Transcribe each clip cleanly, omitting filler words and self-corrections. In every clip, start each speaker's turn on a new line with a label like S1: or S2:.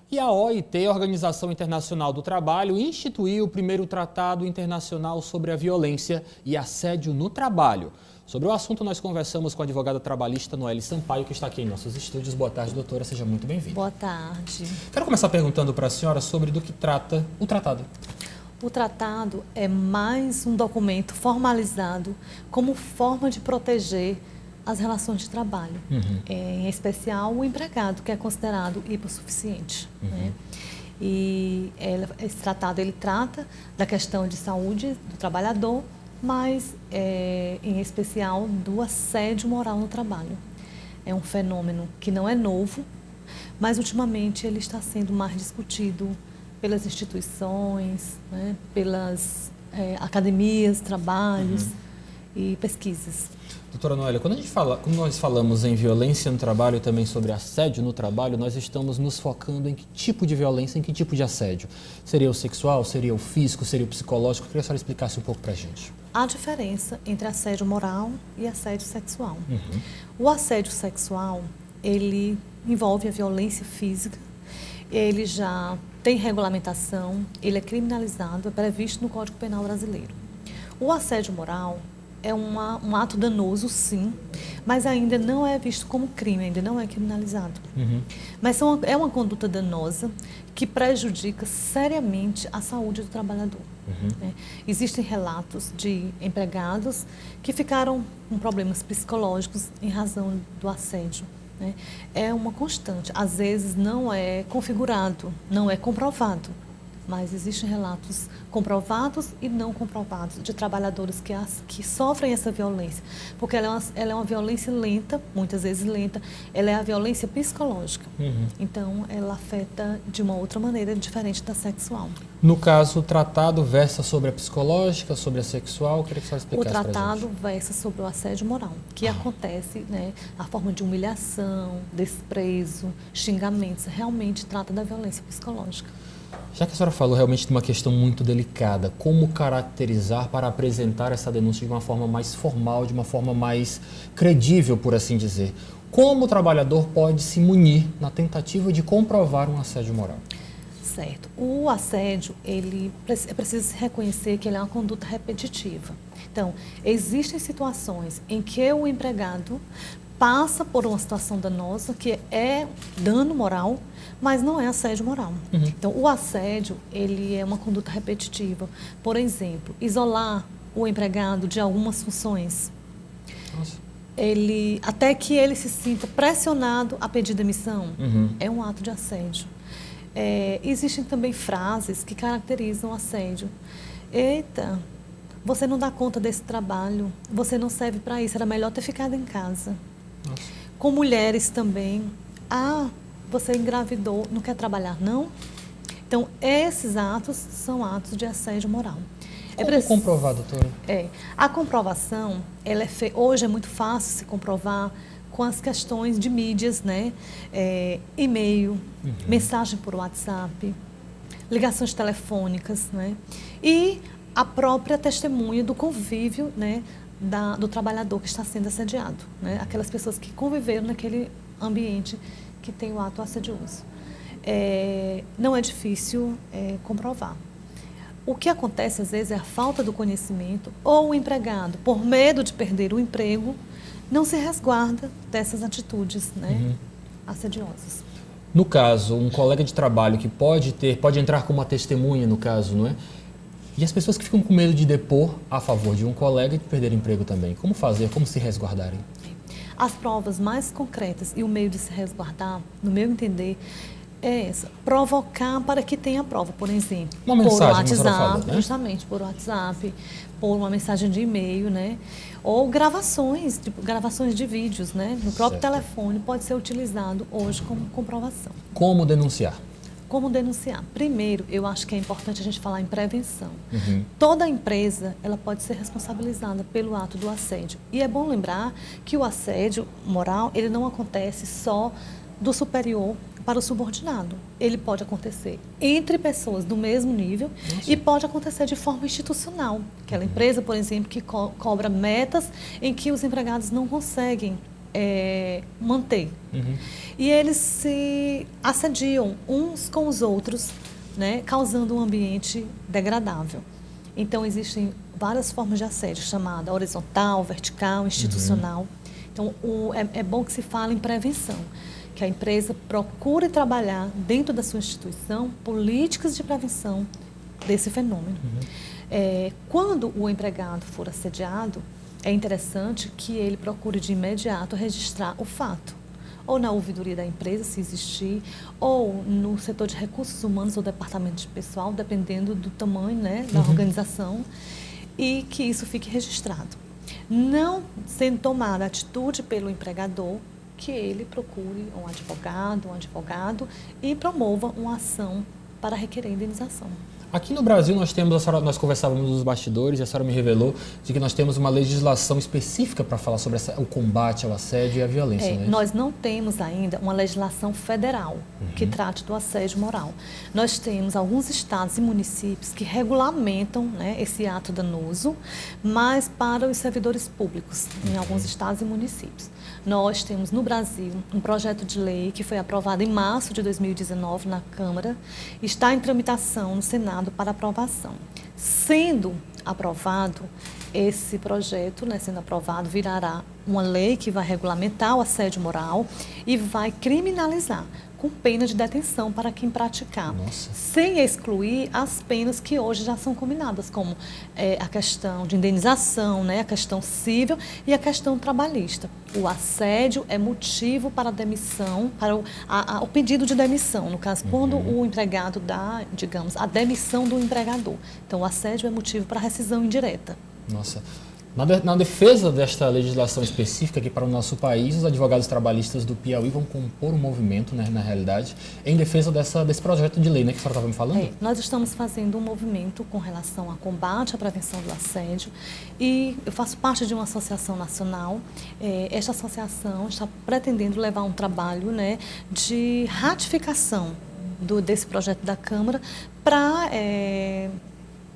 S1: E a OIT, Organização Internacional do Trabalho, instituiu o primeiro Tratado Internacional sobre a Violência e Assédio no Trabalho. Sobre o assunto, nós conversamos com a advogada trabalhista Noeli Sampaio, que está aqui em nossos estúdios. Boa tarde, doutora. Seja muito bem-vinda.
S2: Boa tarde.
S1: Quero começar perguntando para a senhora sobre do que trata o tratado.
S2: O tratado é mais um documento formalizado como forma de proteger as relações de trabalho, em especial o empregado, que é considerado hipossuficiente. Né? E esse tratado ele trata da questão de saúde do trabalhador, mas em especial do assédio moral no trabalho. É um fenômeno que não é novo, mas ultimamente ele está sendo mais discutido pelas instituições, né, pelas academias, trabalhos e pesquisas.
S1: Doutora Noeli, quando nós falamos em violência no trabalho e também sobre assédio no trabalho, nós estamos nos focando em que tipo de violência, em que tipo de assédio? Seria o sexual, seria o físico, seria o psicológico? Eu queria que a senhora explicasse um pouco para a gente.
S2: Há diferença entre assédio moral e assédio sexual. O assédio sexual, ele envolve a violência física, ele já tem regulamentação, ele é criminalizado, é previsto no Código Penal brasileiro. O assédio moral é um ato danoso, sim, mas ainda não é visto como crime, ainda não é criminalizado. Mas é uma conduta danosa que prejudica seriamente a saúde do trabalhador. Né? Existem relatos de empregados que ficaram com problemas psicológicos em razão do assédio. Né? É uma constante, às vezes não é configurado, não é comprovado, mas existem relatos comprovados e não comprovados de trabalhadores que sofrem essa violência, porque ela é uma violência lenta, muitas vezes lenta, ela é a violência psicológica, então ela afeta de uma outra maneira diferente da sexual.
S1: No caso, o tratado versa sobre a psicológica, sobre a sexual, eu queria que você explicasse pra gente.
S2: O tratado versa sobre o assédio moral, que acontece, né, a forma de humilhação, desprezo, xingamentos, realmente trata da violência psicológica.
S1: Já que a senhora falou realmente de uma questão muito delicada, como caracterizar para apresentar essa denúncia de uma forma mais formal, de uma forma mais credível, por assim dizer? Como o trabalhador pode se munir na tentativa de comprovar um assédio moral?
S2: Certo. O assédio, é preciso reconhecer que ele é uma conduta repetitiva. Então, existem situações em que o empregado passa por uma situação danosa, que é dano moral, mas não é assédio moral. Então, o assédio, ele é uma conduta repetitiva. Por exemplo, isolar o empregado de algumas funções. Até que ele se sinta pressionado a pedir demissão, é um ato de assédio. Existem também frases que caracterizam o assédio. Eita, você não dá conta desse trabalho, você não serve para isso, era melhor ter ficado em casa. Com mulheres também, você engravidou, não quer trabalhar, não? Então, esses atos são atos de assédio moral.
S1: Como comprovar, doutora?
S2: A comprovação, hoje é muito fácil se comprovar com as questões de mídias, né? E-mail, mensagem por WhatsApp, ligações telefônicas, né? E a própria testemunha do convívio, né? Do trabalhador que está sendo assediado, né? Aquelas pessoas que conviveram naquele ambiente que tem o ato assedioso. Não é difícil comprovar. O que acontece às vezes é a falta do conhecimento ou o empregado, por medo de perder o emprego, não se resguarda dessas atitudes, né? Assediosas.
S1: No caso, um colega de trabalho que pode entrar como uma testemunha, no caso, não é? E as pessoas que ficam com medo de depor a favor de um colega e de perder emprego também. Como fazer? Como se resguardarem?
S2: As provas mais concretas e o meio de se resguardar, no meu entender, é essa. Provocar para que tenha prova, por exemplo.
S1: Uma mensagem,
S2: por WhatsApp,
S1: falou, né?
S2: justamente por WhatsApp, por uma mensagem de e-mail, né? Ou gravações de vídeos, né? No próprio telefone pode ser utilizado hoje como comprovação.
S1: Como denunciar?
S2: Como denunciar? Primeiro, eu acho que é importante a gente falar em prevenção. Toda empresa, ela pode ser responsabilizada pelo ato do assédio. E é bom lembrar que o assédio moral, ele não acontece só do superior para o subordinado. Ele pode acontecer entre pessoas do mesmo nível e pode acontecer de forma institucional. Aquela empresa, por exemplo, que cobra metas em que os empregados não conseguem manter. E eles se assediam uns com os outros, né, causando um ambiente degradável. Então, existem várias formas de assédio, chamada horizontal, vertical, institucional. Então, é bom que se fale em prevenção, que a empresa procure trabalhar dentro da sua instituição políticas de prevenção desse fenômeno. Quando o empregado for assediado, é interessante que ele procure de imediato registrar o fato, ou na ouvidoria da empresa, se existir, ou no setor de recursos humanos ou departamento de pessoal, dependendo do tamanho, né, da organização, e que isso fique registrado. Não sendo tomada atitude pelo empregador, que ele procure um advogado e promova uma ação para requerer indenização.
S1: Aqui no Brasil nós conversávamos nos bastidores e a senhora me revelou de que nós temos uma legislação específica para falar sobre o combate ao assédio e à violência. Né?
S2: Nós não temos ainda uma legislação federal que trate do assédio moral. Nós temos alguns estados e municípios que regulamentam, né, esse ato danoso, mas para os servidores públicos, em alguns estados e municípios. Nós temos no Brasil um projeto de lei que foi aprovado em março de 2019 na Câmara, está em tramitação no Senado para aprovação. Sendo aprovado, esse projeto, né, sendo aprovado, virará uma lei que vai regulamentar o assédio moral e vai criminalizar com pena de detenção para quem praticar, sem excluir as penas que hoje já são combinadas, como a questão de indenização, né, a questão civil e a questão trabalhista. O assédio é motivo para a demissão, para o pedido de demissão, no caso, quando o empregado dá, digamos, a demissão do empregador. Então, o assédio é motivo para rescisão indireta.
S1: Nossa. Na defesa desta legislação específica aqui para o nosso país, os advogados trabalhistas do Piauí vão compor um movimento, né, na realidade, em defesa desse projeto de lei, né, que a senhora estava me falando?
S2: Nós estamos fazendo um movimento com relação ao combate à prevenção do assédio e eu faço parte de uma associação nacional. Esta associação está pretendendo levar um trabalho, né, de ratificação desse projeto da Câmara para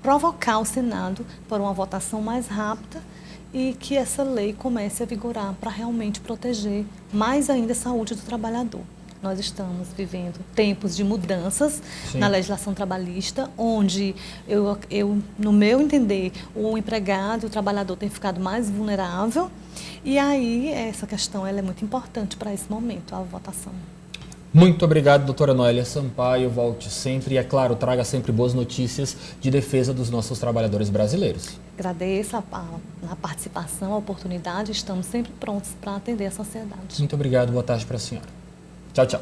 S2: provocar o Senado para uma votação mais rápida e que essa lei comece a vigorar para realmente proteger mais ainda a saúde do trabalhador. Nós estamos vivendo tempos de mudanças na legislação trabalhista, onde no meu entender, o empregado, o trabalhador tem ficado mais vulnerável e aí essa questão ela é muito importante para esse momento, a votação.
S1: Muito obrigado, doutora Noélia Sampaio. Volte sempre e, é claro, traga sempre boas notícias de defesa dos nossos trabalhadores brasileiros.
S2: Agradeço a participação, a oportunidade. Estamos sempre prontos para atender a sociedade.
S1: Muito obrigado. Boa tarde para a senhora. Tchau, tchau.